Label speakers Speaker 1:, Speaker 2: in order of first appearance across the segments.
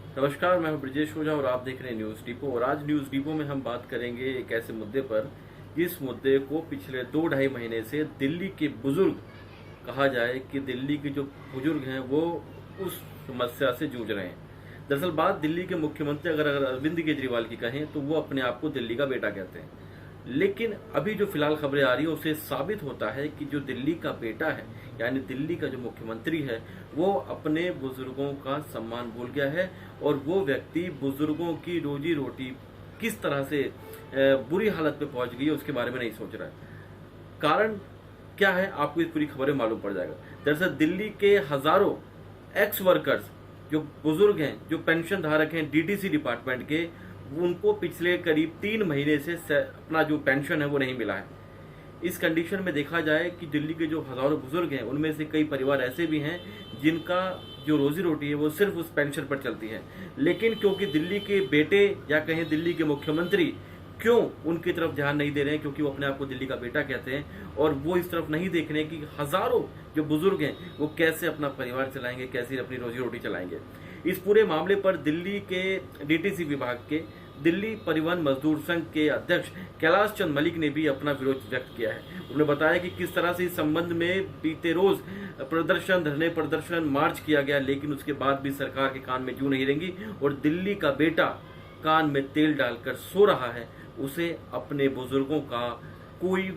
Speaker 1: नमस्कार, मैं हूं ब्रजेश ओझा और आप देख रहे हैं न्यूज़ डिपो। और आज न्यूज़ डिपो में हम बात करेंगे एक ऐसे मुद्दे पर जिस मुद्दे को पिछले 2-2.5 महीने से दिल्ली के बुजुर्ग, कहा जाए कि दिल्ली के जो बुजुर्ग हैं वो उस समस्या से जूझ रहे हैं। दरअसल बात दिल्ली के मुख्यमंत्री अगर अरविंद केजरीवाल की कहें तो वो अपने आप को दिल्ली का बेटा कहते हैं। लेकिन अभी जो फिलहाल खबरें आ रही है उससे साबित होता है कि जो दिल्ली का बेटा है, यानी दिल्ली का जो मुख्यमंत्री है, वो अपने बुजुर्गों का सम्मान भूल गया है। और वो व्यक्ति बुजुर्गों की रोजी रोटी किस तरह से बुरी हालत पे पहुंच गई है उसके बारे में नहीं सोच रहा है। कारण क्या है आपको इस पूरी खबर में मालूम पड़ जाएगा। दरअसल दिल्ली के हजारों एक्स वर्कर्स जो बुजुर्ग हैं, जो पेंशन धारक हैं डीटीसी डिपार्टमेंट के, उनको पिछले करीब 3 महीने से अपना जो पेंशन है वो नहीं मिला है। इस कंडीशन में देखा जाए कि दिल्ली के जो हजारों बुजुर्ग हैं उनमें से कई परिवार ऐसे भी हैं जिनका जो रोजी रोटी है वो सिर्फ उस पेंशन पर चलती है। लेकिन क्योंकि दिल्ली के बेटे या कहें दिल्ली के मुख्यमंत्री क्यों उनकी तरफ ध्यान नहीं दे रहे हैं, क्योंकि वो अपने आप को दिल्ली का बेटा कहते हैं और वो इस तरफ नहीं देख रहे हैं कि हजारों जो बुजुर्ग हैं वो कैसे अपना परिवार चलाएंगे, कैसे अपनी रोजी रोटी चलाएंगे। इस पूरे मामले पर दिल्ली के डीटीसी विभाग के दिल्ली परिवहन मजदूर संघ के अध्यक्ष कैलाश चंद मलिक ने भी अपना विरोध व्यक्त किया है। उन्होंने बताया कि किस तरह से इस संबंध में बीते रोज धरने प्रदर्शन मार्च किया गया, लेकिन उसके बाद भी सरकार के कान में जू नहीं रेंगी और दिल्ली का बेटा कान में तेल डालकर सो रहा है। उसे अपने बुजुर्गों का कोई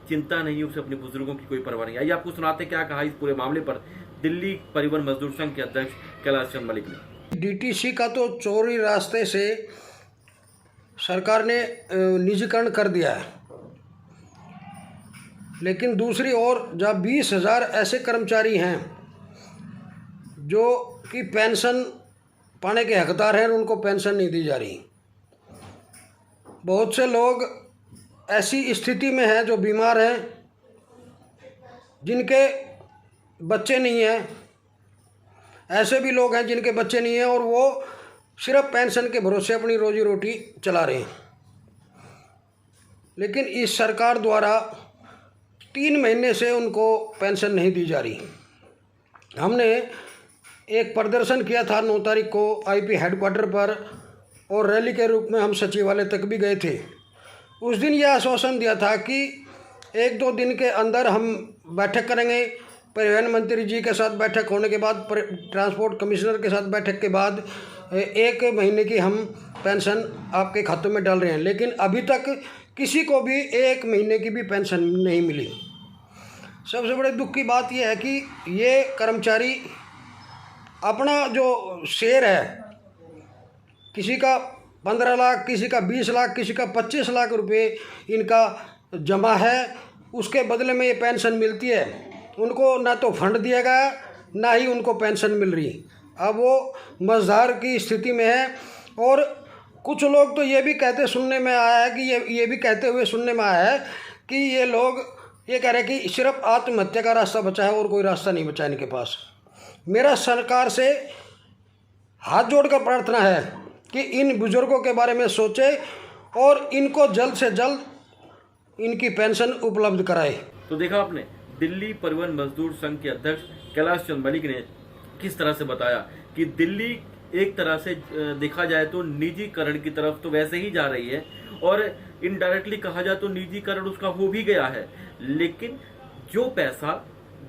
Speaker 1: चिंता नहीं, उसे अपने बुजुर्गों की कोई परवाह नहीं। आइए आपको सुनाते क्या कहा इस पूरे मामले पर दिल्ली परिवहन मजदूर संघ के अध्यक्ष कैलाश चंद मलिक ने।
Speaker 2: डीटीसी का तो चोरी रास्ते से सरकार ने निजीकरण कर दिया है, लेकिन दूसरी ओर जब 20,000 ऐसे कर्मचारी हैं जो कि पेंशन पाने के हकदार हैं, उनको पेंशन नहीं दी जा रही। बहुत से लोग ऐसी स्थिति में हैं जो बीमार हैं, जिनके बच्चे नहीं हैं। ऐसे भी लोग हैं जिनके बच्चे नहीं हैं और वो सिर्फ पेंशन के भरोसे अपनी रोजी रोटी चला रहे हैं। लेकिन इस सरकार द्वारा 3 महीने से उनको पेंशन नहीं दी जा रही। हमने एक प्रदर्शन किया था 9 तारीख को आईपी हेडक्वार्टर पर और रैली के रूप में हम सचिवालय तक भी गए थे। उस दिन यह आश्वासन दिया था कि 1-2 दिन के अंदर हम बैठक करेंगे। परिवहन मंत्री जी के साथ बैठक होने के बाद, ट्रांसपोर्ट कमिश्नर के साथ बैठक के बाद 1 महीने की हम पेंशन आपके खातों में डाल रहे हैं। लेकिन अभी तक किसी को भी 1 महीने की भी पेंशन नहीं मिली। सबसे बड़े दुख की बात यह है कि ये कर्मचारी अपना जो शेयर है, किसी का 15 लाख, किसी का 20 लाख, किसी का 25 लाख रुपए इनका जमा है, उसके बदले में ये पेंशन मिलती है। उनको ना तो फंड दिया गया, ना ही उनको पेंशन मिल रही। अब वो मझधार की स्थिति में है। और कुछ लोग तो ये भी कहते सुनने में आया है कि ये भी कहते हुए सुनने में आया है कि ये लोग ये कह रहे हैं कि सिर्फ आत्महत्या का रास्ता बचा है और कोई रास्ता नहीं बचा इनके पास। मेरा सरकार से हाथ जोड़कर प्रार्थना है कि इन बुजुर्गों के बारे में सोचे और इनको जल्द से जल्द इनकी पेंशन उपलब्ध कराए।
Speaker 1: तो देखा आपने, दिल्ली परिवहन मजदूर संघ के अध्यक्ष कैलाश चंद मलिक ने किस तरह से बताया कि दिल्ली एक तरह से देखा जाए तो निजीकरण की तरफ तो वैसे ही जा रही है और इनडायरेक्टली कहा जाए तो निजीकरण उसका हो भी गया है। लेकिन जो पैसा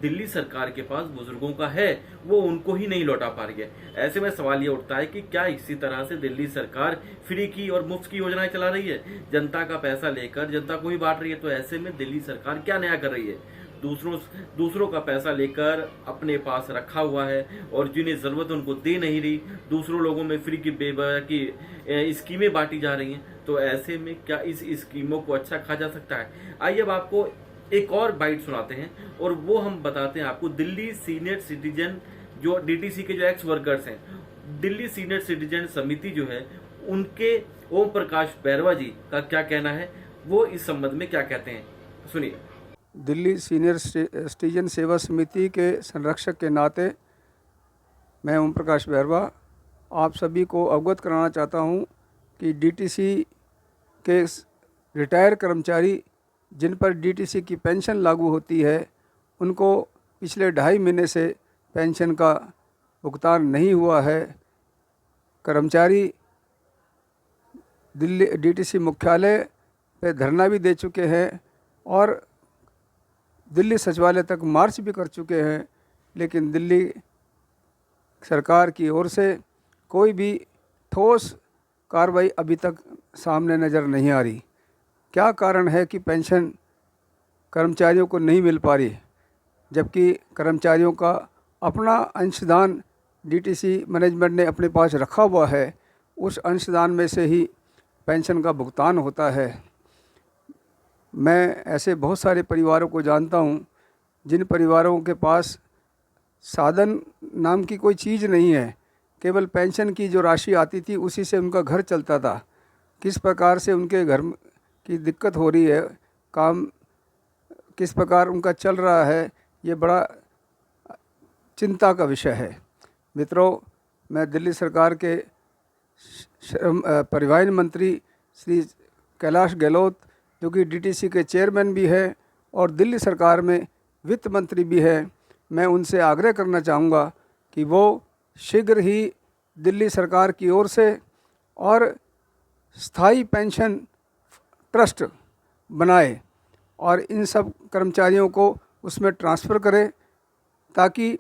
Speaker 1: दिल्ली सरकार के पास बुजुर्गों का है वो उनको ही नहीं लौटा पा रही है। ऐसे में सवाल ये उठता है कि क्या इसी तरह से दिल्ली सरकार फ्री की और मुफ्त की योजनाएं चला रही है, जनता का पैसा लेकर जनता को ही बांट रही है। तो ऐसे में दिल्ली सरकार क्या नया कर रही है? दूसरों का पैसा लेकर अपने पास रखा हुआ है और जिन्हें जरूरत उनको दे नहीं रही। दूसरों लोगों में फ्री की बेवजह की स्कीमें बांटी जा रही हैं। तो ऐसे में क्या इस स्कीमों को अच्छा कहा जा सकता है? आइए अब आपको एक और बाइट सुनाते हैं और वो हम बताते हैं आपको दिल्ली सीनियर सिटीजन जो डीटीसी के जो एक्स वर्कर्स हैं, दिल्ली सीनियर सिटीजन समिति जो है, उनके ओम प्रकाश बैरवा जी का क्या कहना है, वो इस संबंध में क्या कहते हैं, सुनिए।
Speaker 3: दिल्ली सीनियर सिटीजन सेवा समिति के संरक्षक के नाते मैं ओम प्रकाश बैरवा आप सभी को अवगत कराना चाहता हूं कि डीटीसी के रिटायर कर्मचारी जिन पर डीटीसी की पेंशन लागू होती है, उनको पिछले 2.5 महीने से पेंशन का भुगतान नहीं हुआ है। कर्मचारी दिल्ली डीटीसी मुख्यालय पे धरना भी दे चुके हैं और दिल्ली सचिवालय तक मार्च भी कर चुके हैं, लेकिन दिल्ली सरकार की ओर से कोई भी ठोस कार्रवाई अभी तक सामने नज़र नहीं आ रही। क्या कारण है कि पेंशन कर्मचारियों को नहीं मिल पा रही, जबकि कर्मचारियों का अपना अंशदान डीटीसी मैनेजमेंट ने अपने पास रखा हुआ है, उस अंशदान में से ही पेंशन का भुगतान होता है। मैं ऐसे बहुत सारे परिवारों को जानता हूं, जिन परिवारों के पास साधन नाम की कोई चीज़ नहीं है, केवल पेंशन की जो राशि आती थी उसी से उनका घर चलता था। किस प्रकार से उनके घर की दिक्कत हो रही है, काम किस प्रकार उनका चल रहा है, ये बड़ा चिंता का विषय है। मित्रों, मैं दिल्ली सरकार के परिवहन मंत्री श्री कैलाश गहलोत, जो कि डीटीसी के चेयरमैन भी है और दिल्ली सरकार में वित्त मंत्री भी है, मैं उनसे आग्रह करना चाहूँगा कि वो शीघ्र ही दिल्ली सरकार की ओर से और स्थायी पेंशन ट्रस्ट बनाए और इन सब कर्मचारियों को उसमें ट्रांसफ़र करें, ताकि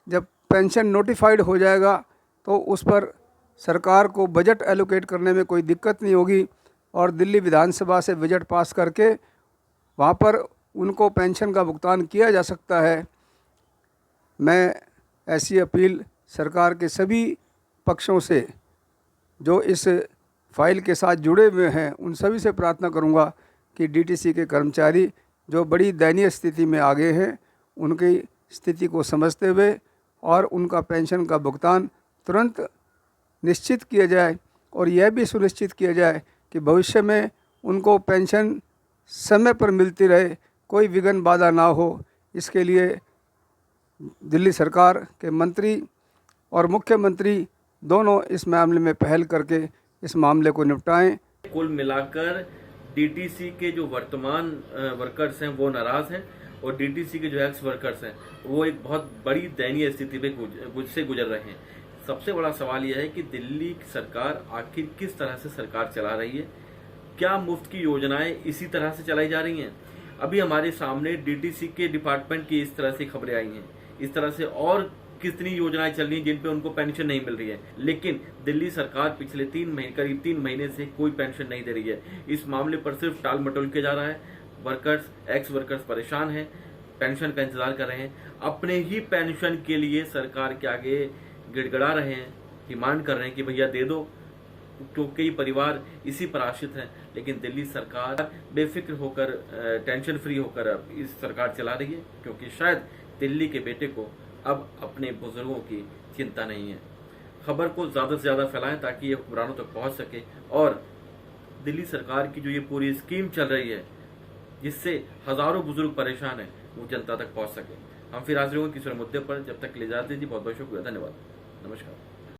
Speaker 3: जब पेंशन नोटिफाइड हो जाएगा तो उस पर सरकार को बजट एलोकेट करने में कोई दिक्कत नहीं होगी और दिल्ली विधानसभा से बजट पास करके वहाँ पर उनको पेंशन का भुगतान किया जा सकता है। मैं ऐसी अपील सरकार के सभी पक्षों से जो इस फाइल के साथ जुड़े हुए हैं उन सभी से प्रार्थना करूंगा कि डीटीसी के कर्मचारी जो बड़ी दयनीय स्थिति में आ गए हैं, उनकी स्थिति को समझते हुए और उनका पेंशन का भुगतान तुरंत निश्चित किया जाए और यह भी सुनिश्चित किया जाए कि भविष्य में उनको पेंशन समय पर मिलती रहे, कोई विघ्न बाधा ना हो। इसके लिए दिल्ली सरकार के मंत्री और मुख्यमंत्री दोनों इस मामले में पहल करके इस मामले को निपटाएं।
Speaker 1: कुल मिलाकर डीटीसी के जो वर्तमान वर्कर्स हैं वो नाराज हैं और डीटीसी के जो एक्स वर्कर्स हैं वो एक बहुत बड़ी दयनीय स्थिति से गुजर रहे हैं। सबसे बड़ा सवाल यह है कि दिल्ली सरकार आखिर किस तरह से सरकार चला रही है, क्या मुफ्त की योजनाएं इसी तरह से चलाई जा रही हैं। अभी हमारे सामने डीटीसी के डिपार्टमेंट की इस तरह से खबरें आई हैं, इस तरह से और कितनी योजनाएं चल रही हैं जिन पे उनको पेंशन नहीं मिल रही है, लेकिन दिल्ली सरकार पिछले करीब 3 महीने से कोई पेंशन नहीं दे रही है। इस मामले पर सिर्फ टाल मटोल किया जा रहा है। वर्कर्स, एक्स वर्कर्स परेशान हैं, पेंशन का इंतजार कर रहे हैं, अपने ही पेंशन के लिए सरकार के आगे गिड़गिड़ा रहे हैं, डिमांड कर रहे हैं कि भैया दे दो, तो कई परिवार इसी पर आश्रित हैं। लेकिन दिल्ली सरकार बेफिक्र होकर, टेंशन फ्री होकर अब इस सरकार चला रही है, क्योंकि शायद दिल्ली के बेटे को अब अपने बुजुर्गों की चिंता नहीं है। खबर को ज़्यादा से ज़्यादा फैलाएं ताकि ये हुक्मरानों तक पहुंच सके और दिल्ली सरकार की जो ये पूरी स्कीम चल रही है जिससे हज़ारों बुजुर्ग परेशान हैं, वो जनता तक पहुंच सके। हम फिर हाजिर होंगे किसी मुद्दे पर। जब तक ले जाते जी, बहुत बहुत शुक्रिया, धन्यवाद, नमस्कार।